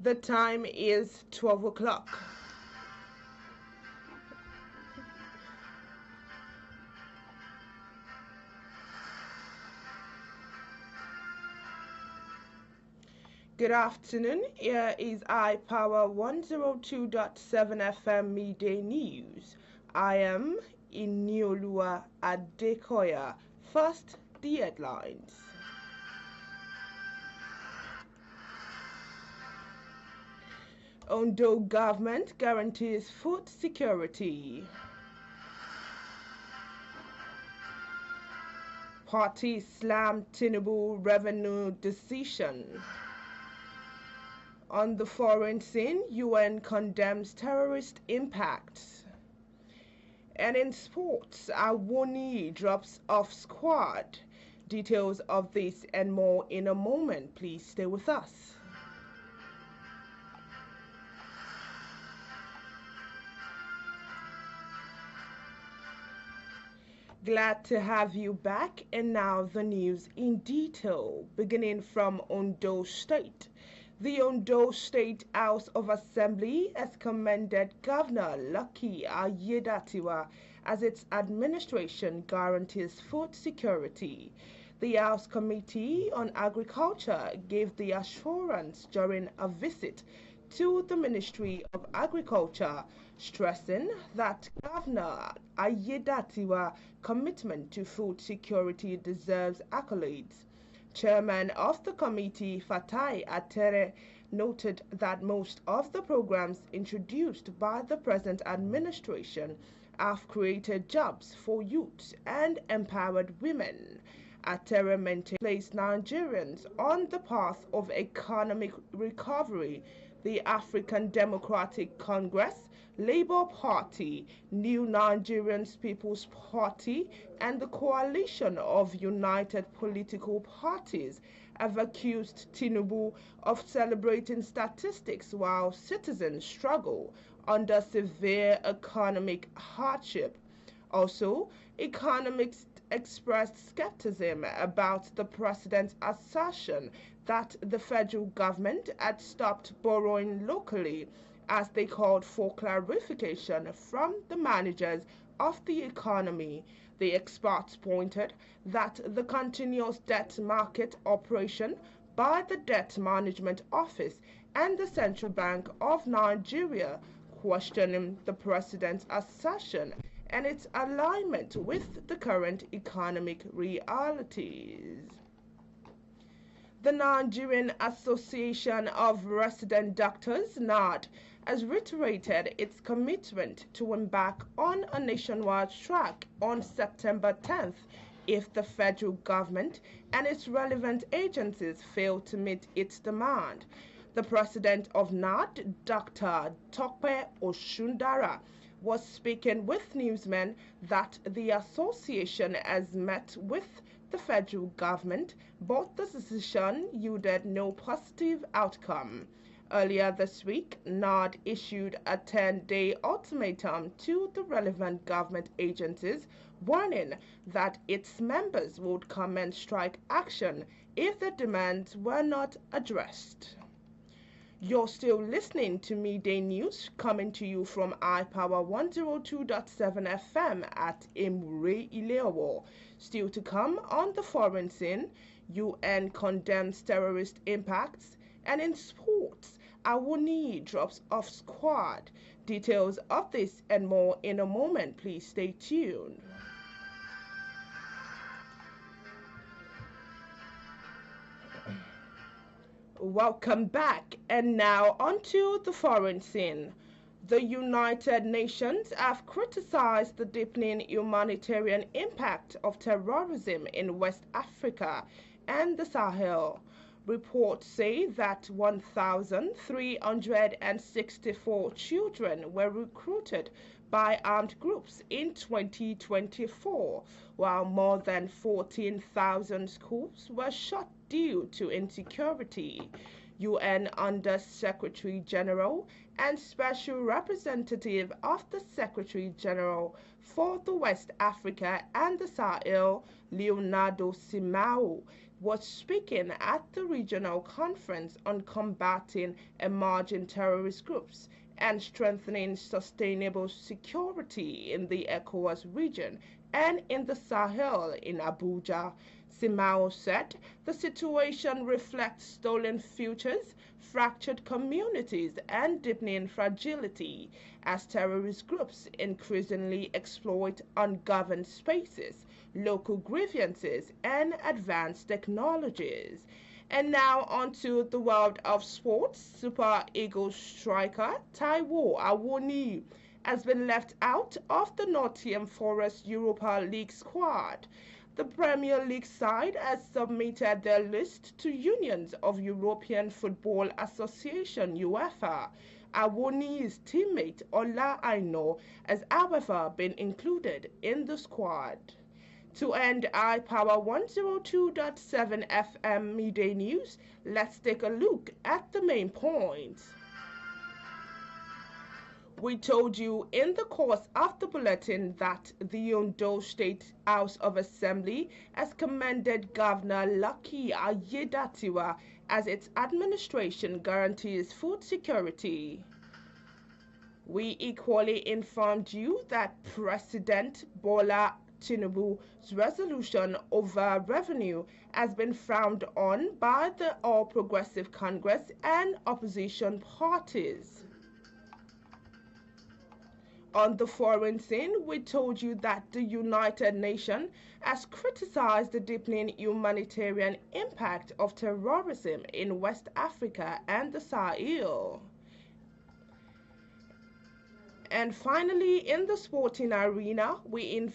The time is 12 o'clock. Good afternoon. Here is iPower 102.7 FM Midday News. I am INIOLUWA ADEKOYA. First, the headlines. Ondo government guarantees food security. Party slam Tinubu revenue decision. On the foreign scene, UN condemns terrorist impacts. And in sports, Awoni drops off squad. Details of this and more in a moment. Please stay with us. Glad to have you back, and now the news in detail, beginning from Ondo State. The Ondo State House of Assembly has commended Governor Lucky Ayedatiwa as its administration guarantees food security. The House Committee on Agriculture gave the assurance during a visit to the Ministry of Agriculture, stressing that Governor Ayedatiwa's commitment to food security deserves accolades. Chairman of the committee, Fatai Atere, noted that most of the programs introduced by the present administration have created jobs for youths and empowered women. Atere maintained placed Nigerians on the path of economic recovery. The African Democratic Congress, Labour Party, New Nigerian People's Party, and the coalition of united political parties have accused Tinubu of celebrating statistics while citizens struggle under severe economic hardship. Also, economists expressed skepticism about the president's assertion that the federal government had stopped borrowing locally, as they called for clarification from the managers of the economy. The experts pointed that the continuous debt market operation by the Debt Management Office and the Central Bank of Nigeria, questioning the president's assertion and its alignment with the current economic realities. The Nigerian Association of Resident Doctors, NARD, has reiterated its commitment to embark on a nationwide strike on September 10th if the federal government and its relevant agencies fail to meet its demand. The president of NARD, Dr. Tope Oshundara, was speaking with newsmen that the association has met with the federal government, but the decision yielded no positive outcome. Earlier this week, NARD issued a 10-day ultimatum to the relevant government agencies, warning that its members would commence strike action if the demands were not addressed. You're still listening to Midday News, coming to you from iPower 102.7 FM at Ileowo. Still to come on the foreign scene, UN condemns terrorist impacts, and in sports, Awoni drops off squad. Details of this and more in a moment. Please stay tuned. Welcome back, and now onto the foreign scene. The United Nations have criticized the deepening humanitarian impact of terrorism in West Africa and the Sahel. Reports say that 1,364 children were recruited by armed groups in 2024, while more than 14,000 schools were shut due to insecurity. UN Under Secretary General and Special Representative of the Secretary General for the West Africa and the Sahel, Leonardo Simao, was speaking at the regional conference on combating emerging terrorist groups and strengthening sustainable security in the ECOWAS region and in the Sahel in Abuja. Simao said the situation reflects stolen futures, fractured communities, and deepening fragility as terrorist groups increasingly exploit ungoverned spaces, local grievances, and advanced technologies. And now onto the world of sports. Super Eagles striker Taiwo Awoni has been left out of the Nottingham Forest Europa League squad. The Premier League side has submitted their list to Unions of European Football Association UEFA. Awoni's teammate Ola Aino has however been included in the squad. To end iPower 102.7 FM midday news, let's take a look at the main points. We told you in the course of the bulletin that the Ondo State House of Assembly has commended Governor Lucky Ayedatiwa as its administration guarantees food security. We equally informed you that President Bola Tinubu's resolution over revenue has been frowned on by the All Progressive Congress and opposition parties. On the foreign scene, we told you that the United Nations has criticized the deepening humanitarian impact of terrorism in West Africa and the Sahel. And finally, in the sporting arena, we informed